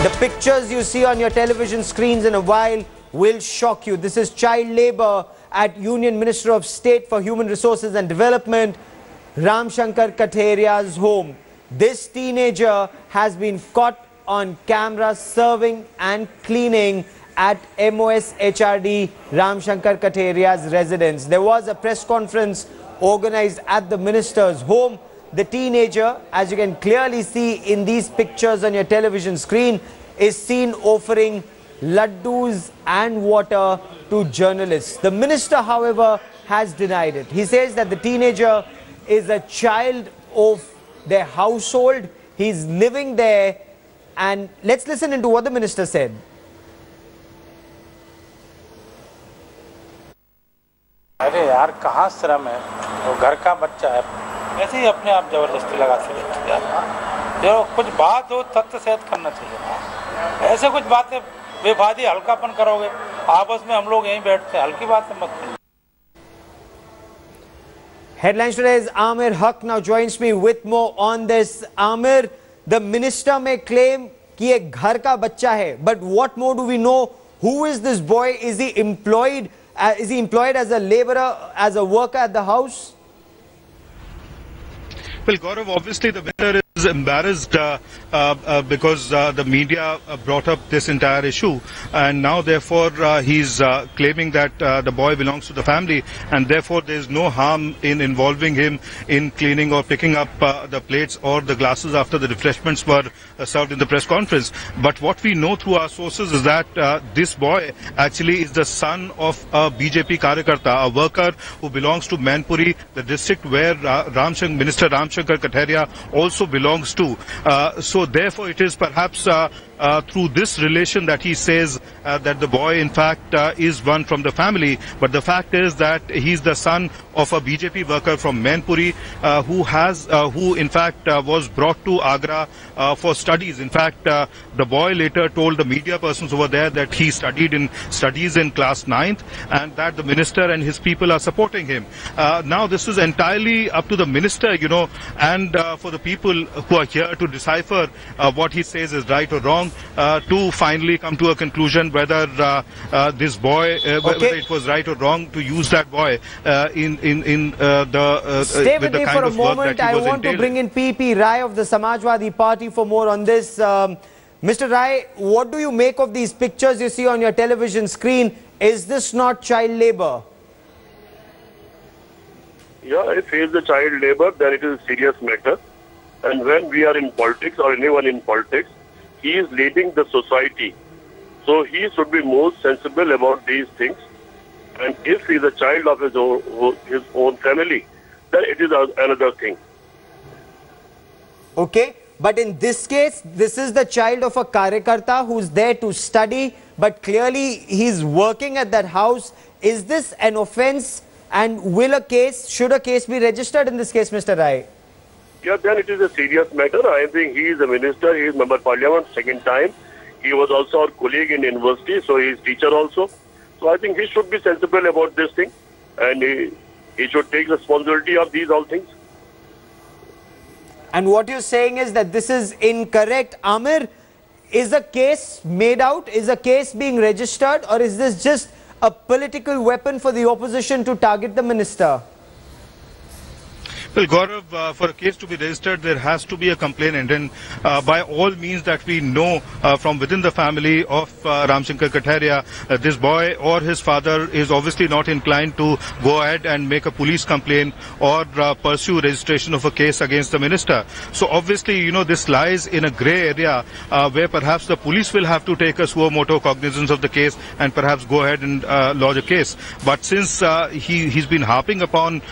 The pictures you see on your television screens in a while will shock you. This is child labor at Union Minister of State for Human Resources and Development, Ram Shankar Katheria's home. This teenager has been caught on camera serving and cleaning at MOS HRD Ram Shankar Katheria's residence. There was a press conference organized at the minister's home. The teenager, as you can clearly see in these pictures on your television screen, is seen offering laddus and water to journalists. The minister, however, has denied it. He says that the teenager is a child of their household. He's living there. And let's listen into what the minister said. अरे यार कहाँ शर्म है, वो घर का बच्चा है, ऐसे ही अपने आप जबरदस्ती लगाते रहते यार। जो कुछ बात हो तथ्य सहित करना चाहिए। ऐसे कुछ बातें बेफादी हल्कापन करोगे, आपस में हम लोग यहीं बैठते हैं, हल्की बातें मत करो। Headlines today's Amir Haq now joins me with more on this. Amir, the minister may claim कि ये घर का बच्चा है, but what more do we know? Who is this boy? Is he employed? Is he employed as a laborer, as a worker at the house? Well, Gaurav, obviously the minister is embarrassed because the media brought up this entire issue, and now therefore he's claiming that the boy belongs to the family, and therefore there is no harm in involving him in cleaning or picking up the plates or the glasses after the refreshments were served in the press conference. But what we know through our sources is that this boy actually is the son of a BJP Karyakarta, a worker who belongs to Mainpuri, the district where Minister Ram Shankar Katheria also belongs to. So therefore it is perhaps through this relation that he says that the boy in fact is one from the family, but the fact is that he's the son of a BJP worker from Mainpuri who in fact was brought to Agra for studies. In fact, the boy later told the media persons over there that he studies in class 9th and that the minister and his people are supporting him. Now this is entirely up to the minister, you know, and for the people who are here to decipher what he says is right or wrong, to finally come to a conclusion whether this boy, whether it was right or wrong to use that boy Stay with me for a moment. I want to bring in P.P. Rai of the Samajwadi Party for more on this. Mr. Rai, what do you make of these pictures you see on your television screen? Is this not child labor? Yeah, if he is a child labor, then it is a serious matter. And when we are in politics or anyone in politics, he is leading the society. So he should be more sensible about these things. And if he is a child of his own family, then it is another thing. Okay, but in this case, this is the child of a Karyakarta who's there to study, but clearly he's working at that house. Is this an offence, and should a case be registered in this case, Mr. Rai? Yeah, then it is a serious matter. I think he is a minister, he is member of parliament second time. He was also our colleague in university, so he is teacher also. So I think he should be sensible about this thing, and he should take responsibility of these all things. And what you're saying is that this is incorrect. Amir, is a case made out? Is a case being registered? Or is this just a political weapon for the opposition to target the minister? Well, Gaurav, for a case to be registered, there has to be a complainant, and by all means that we know from within the family of Ram Shankar Katheria, this boy or his father is obviously not inclined to go ahead and make a police complaint or pursue registration of a case against the minister. So obviously, you know, this lies in a grey area where perhaps the police will have to take a suo motu cognizance of the case and perhaps go ahead and lodge a case. But since he's been harping upon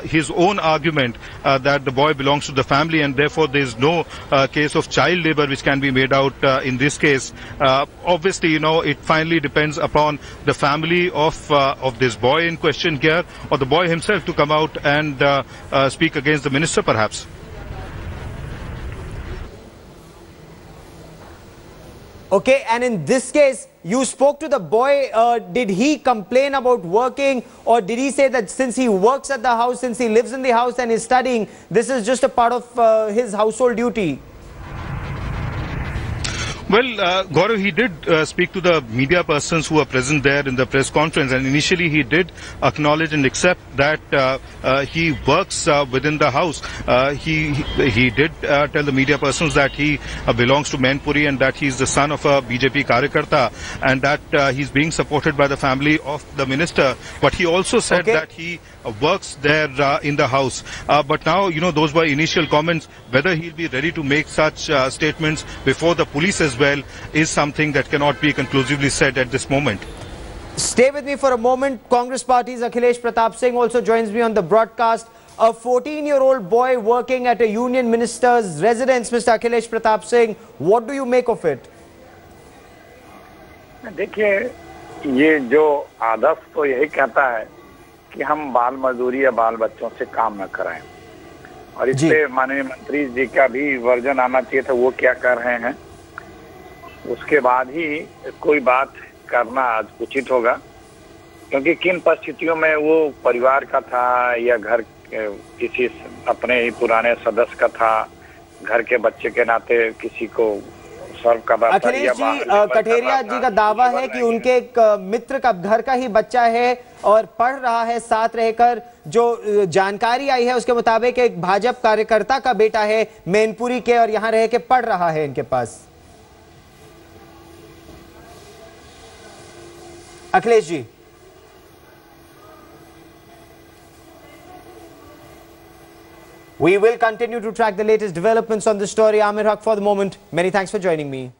his own argument that the boy belongs to the family and therefore there is no case of child labor which can be made out in this case. Obviously, you know, it finally depends upon the family of this boy in question here, or the boy himself to come out and speak against the minister perhaps. Okay, and in this case, you spoke to the boy. Did he complain about working, or did he say that since he works at the house, since he lives in the house and is studying, this is just a part of his household duty? Well, Gaurav, he did speak to the media persons who were present there in the press conference, and initially he did acknowledge and accept that he works within the house. He did tell the media persons that he belongs to Mainpuri and that he is the son of a BJP Karyakarta, and that he's being supported by the family of the minister. But he also said that he works there in the house. But now, you know, those were initial comments. Whether he'll be ready to make such statements before the police as well is something that cannot be conclusively said at this moment. Stay with me for a moment. Congress Party's Akhilesh Pratap Singh also joins me on the broadcast. A 14-year-old boy working at a union minister's residence, Mr. Akhilesh Pratap Singh, what do you make of it? देखिए, ये जो आदर्श तो यही कहता है कि हम बाल मजदूरी या बाल बच्चों से काम न कराएं, और इससे माननीय मंत्री जी का भी वर्जन आना चाहिए था, वो क्या कर रहे हैं, उसके बाद ही कोई बात करना उचित होगा, क्योंकि किन परिस्थितियों में वो परिवार का था या घर किसी अपने ही पुराने सदस्य का था, घर के बच्चे के नाते किसी को सर्व का। अखिलेश जी, कठेरिया जी का दावा है कि उनके एक मित्र का घर का ही बच्चा है और पढ़ रहा है साथ रहकर। जो जानकारी आई है उसके मुताबिक एक भाजपा कार्यकर्ता का बेटा है मैनपुरी के और यहाँ रह के पढ़ रहा है इनके पास। Akhilesh ji, we will continue to track the latest developments on this story. Amir Haq for the moment. Many thanks for joining me.